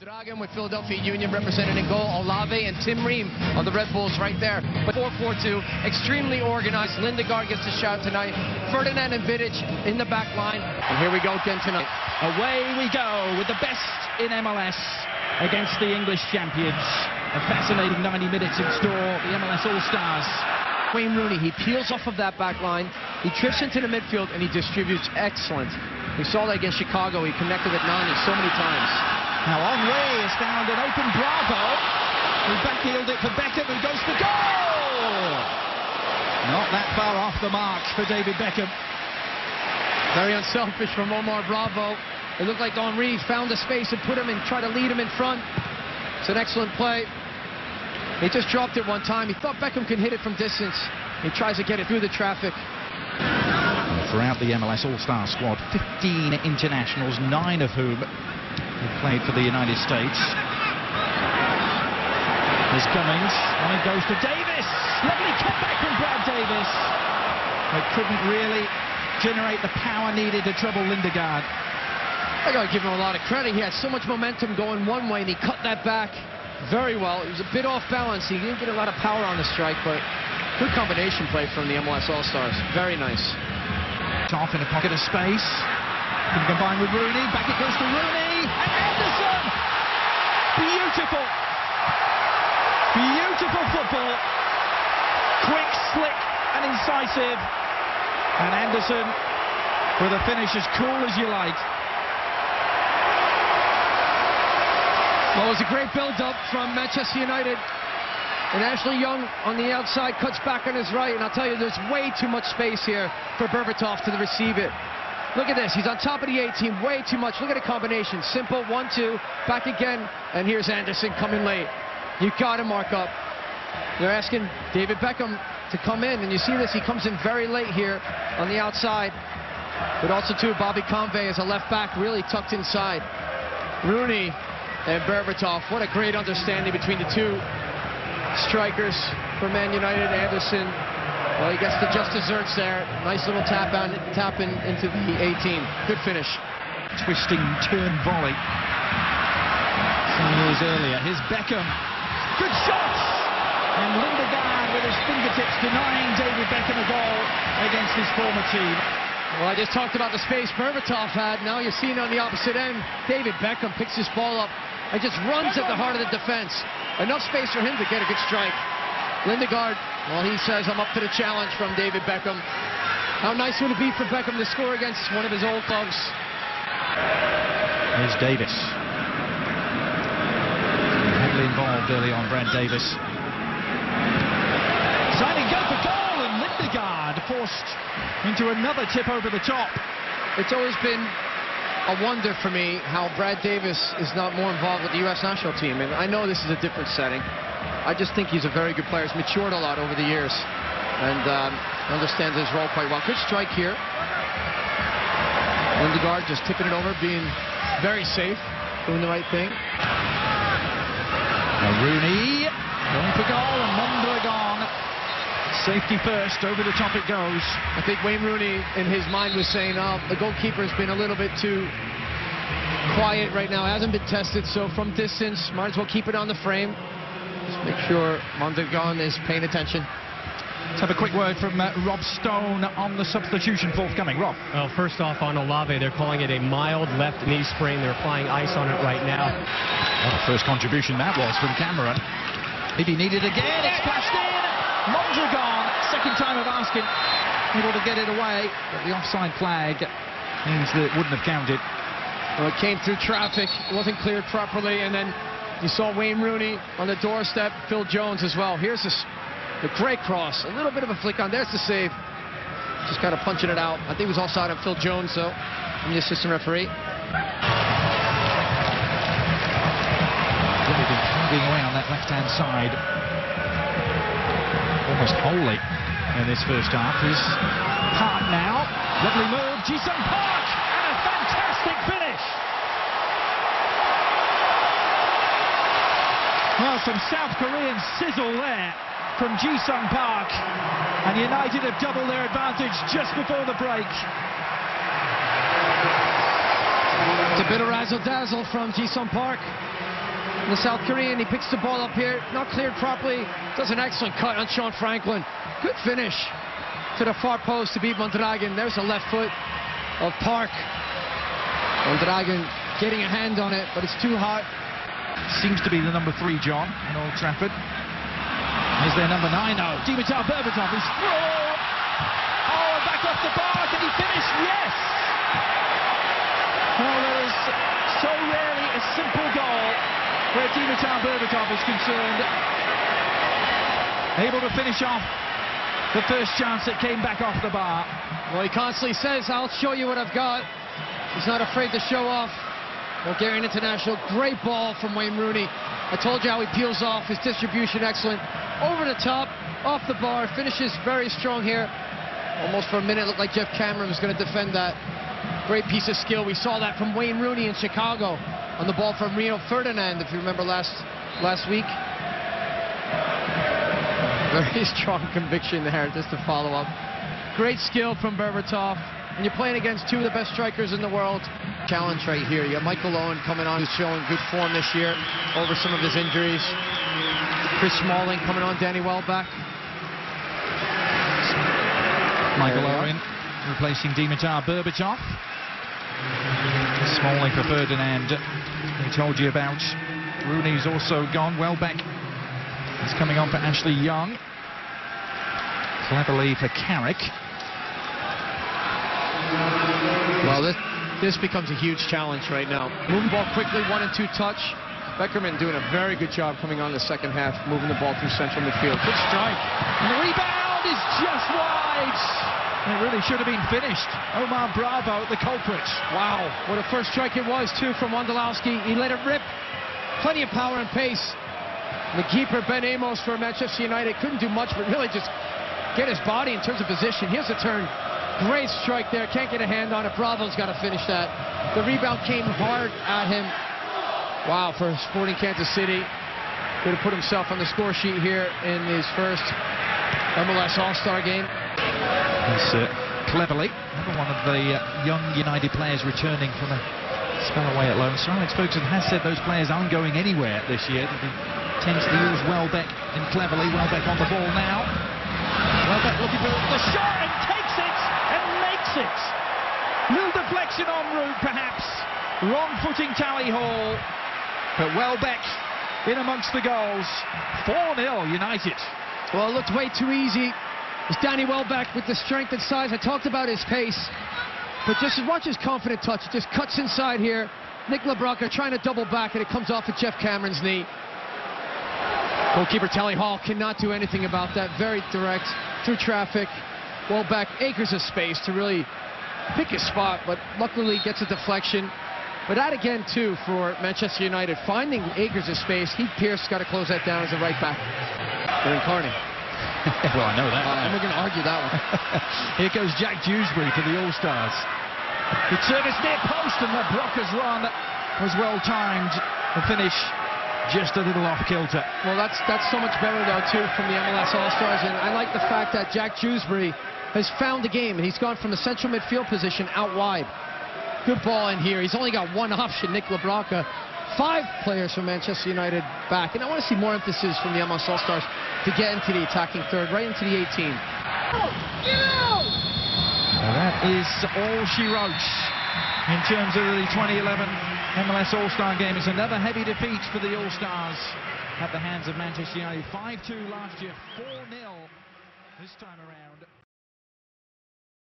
Dragon with Philadelphia Union represented in goal. Olave and Tim Ream on the Red Bulls right there. But 4-4-2, extremely organized. Lindegaard gets a shot tonight. Ferdinand and Vidic in the back line. And here we go again tonight. Away we go with the best in MLS against the English champions. A fascinating 90 minutes in store. The MLS All-Stars. Wayne Rooney, he peels off of that back line. He drifts into the midfield and he distributes excellent. We saw that against Chicago. He connected with Nani so many times. Now Henry has found an open Bravo, who backheeled it for Beckham, who goes for goal! Not that far off the mark for David Beckham. Very unselfish from Omar Bravo. It looked like Henry found a space and put him and tried to lead him in front. It's an excellent play. He just dropped it one time. He thought Beckham could hit it from distance. He tries to get it through the traffic. Throughout the MLS All-Star squad, 15 internationals, 9 of whom played for the United States. There's Cummings, and it goes to Davis. Lovely cutback from Brad Davis. But couldn't really generate the power needed to trouble Lindegaard. I gotta give him a lot of credit. He had so much momentum going one way, and he cut that back very well. It was a bit off balance. He didn't get a lot of power on the strike, but good combination play from the MLS All-Stars. Very nice. Off in a pocket of space. Can combine with Rooney. Back it goes to Rooney. And Anderson! Beautiful. Beautiful football. Quick, slick, and incisive. And Anderson with a finish as cool as you like. Well, it was a great build-up from Manchester United. And Ashley Young on the outside cuts back on his right. And I'll tell you, there's way too much space here for Berbatov to receive it. Look at this. He's on top of the 18. Way too much. Look at the combination. Simple. 1-2. Back again. And here's Anderson coming late. You got to mark up. They're asking David Beckham to come in. And you see this. He comes in very late here on the outside. But also, too, Bobby Convey as a left back really tucked inside. Rooney and Berbatov. What a great understanding between the two strikers for Man United. Anderson, well, he gets the just desserts there. Nice little tap in into the 18. Good finish. Twisting turn volley. Some years earlier. Here's Beckham. Good shot! And Lindegaard with his fingertips denying David Beckham a goal against his former team. Well, I just talked about the space Berbatov had. Now you're seeing on the opposite end. David Beckham picks his ball up and just runs at the heart of the defense. Enough space for him to get a good strike. Lindegaard, well, he says, I'm up to the challenge from David Beckham. How nice would it be for Beckham to score against one of his old clubs? Here's Davis. Heavily involved early on, Brad Davis. Signing go for goal, and Lindegaard forced into another tip over the top. It's always been a wonder for me how Brad Davis is not more involved with the U.S. national team. And I know this is a different setting. I just think he's a very good player. He's matured a lot over the years and understands his role quite well. Good strike here. Lindegaard just tipping it over, being very safe, doing the right thing. Now Rooney going for goal, and Mondragon. Safety first, over the top it goes. I think Wayne Rooney, in his mind, was saying, oh, the goalkeeper's been a little bit too quiet right now. Hasn't been tested, so from distance, might as well keep it on the frame. Just make sure Mondragon is paying attention. Let's have a quick word from Rob Stone on the substitution forthcoming. Rob. Well, first off, on Olave, they're calling it a mild left knee sprain. They're applying ice on it right now. What a first contribution that was from Cameron. Maybe needed again. It's flashed in. Mondragon, second time of asking, able to get it away, but the offside flag means that it wouldn't have counted. Well, it came through traffic, it wasn't cleared properly, and then you saw Wayne Rooney on the doorstep, Phil Jones as well. Here's the great cross, a little bit of a flick on, there's the save. Just kind of punching it out. I think it was offside on Phil Jones, though, from the assistant referee. Really been carving away on that left-hand side. Almost wholly in this first half. Is Park now. Lovely move. Ji-sung Park. And a fantastic finish. Well, some South Korean sizzle there from Ji-sung Park. And United have doubled their advantage just before the break. It's a bit of razzle-dazzle from Ji-sung Park. The South Korean, he picks the ball up here, not cleared properly, does an excellent cut on Sean Franklin. Good finish to the far post to beat Mondragon. There's the left foot of Park. Mondragon getting a hand on it, but it's too hot. Seems to be the number 3, John, in Old Trafford. Is there number 9? No. Dimitar Berbatov is through. Oh, back off the bar. Can he finish? Yes. Well, there is so rarely a simple goal where Dimitar Berbatov is concerned. Able to finish off the first chance that came back off the bar. Well, he constantly says, I'll show you what I've got. He's not afraid to show off. Bulgarian international, great ball from Wayne Rooney. I told you how he peels off, his distribution excellent. Over the top, off the bar, finishes very strong here. Almost for a minute, looked like Jeff Cameron was going to defend that. Great piece of skill. We saw that from Wayne Rooney in Chicago on the ball from Rio Ferdinand, if you remember last week. Very strong conviction there, just to follow up. Great skill from Berbatov. And you're playing against two of the best strikers in the world. Challenge right here. You got Michael Owen coming on, who's showing good form this year over some of his injuries. Chris Smalling coming on, Danny Welbeck. Michael Owen replacing Dimitar Berbatov. Smalling for Ferdinand. We told you about. Rooney's also gone. Welbeck is coming on for Ashley Young. Cleverly for Carrick. Well, this becomes a huge challenge right now. Moving ball quickly, 1 and 2 touch. Beckerman doing a very good job coming on in the second half, moving the ball through central midfield. Good strike. And the rebound is just wide. It really should have been finished. Omar Bravo, the culprit. Wow, what a first strike it was, too, from Wondolowski. He let it rip. Plenty of power and pace. The keeper, Ben Amos, for Manchester United, couldn't do much, but really just get his body in terms of position. Here's the turn. Great strike there. Can't get a hand on it. Bravo's got to finish that. The rebound came hard at him. Wow, for Sporting Kansas City. Could have put himself on the score sheet here in his first MLS All-Star game. That's Cleverly, another one of the young United players returning from a spell away at loan. Sir Alex Ferguson has said those players aren't going anywhere this year. He tends to use Welbeck and Cleverly. Welbeck on the ball now. Welbeck looking for the shot and takes it and makes it. Little deflection en route, perhaps. Wrong footing Tally Hall. But Welbeck in amongst the goals. 4-0 United. Well, it looked way too easy. It's Danny Welbeck with the strength and size. I talked about his pace. But just watch his confident touch. It just cuts inside here. Nick LeBranca trying to double back, and it comes off of Jeff Cameron's knee. Goalkeeper Tally Hall cannot do anything about that. Very direct, through traffic. Welbeck, acres of space to really pick his spot, but luckily gets a deflection. But that again, too, for Manchester United, finding acres of space. Heath Pearce got to close that down as a right back. They're incarning. Well, I know that. And we're going to argue that one. Here goes Jack Dewsbury for the All-Stars. Good service near post, and LeBranca's run was well-timed. The finish just a little off-kilter. Well, that's so much better, though, too, from the MLS All-Stars. And I like the fact that Jack Dewsbury has found the game, and he's gone from the central midfield position out wide. Good ball in here. He's only got one option, Nick LeBranca. 5 players from Manchester United back. And I want to see more emphasis from the MLS All-Stars to get into the attacking third, right into the 18. So that is all she wrote in terms of the 2011 MLS All-Star game. It's another heavy defeat for the All-Stars at the hands of Manchester United. 5-2 last year, 4-0 this time around.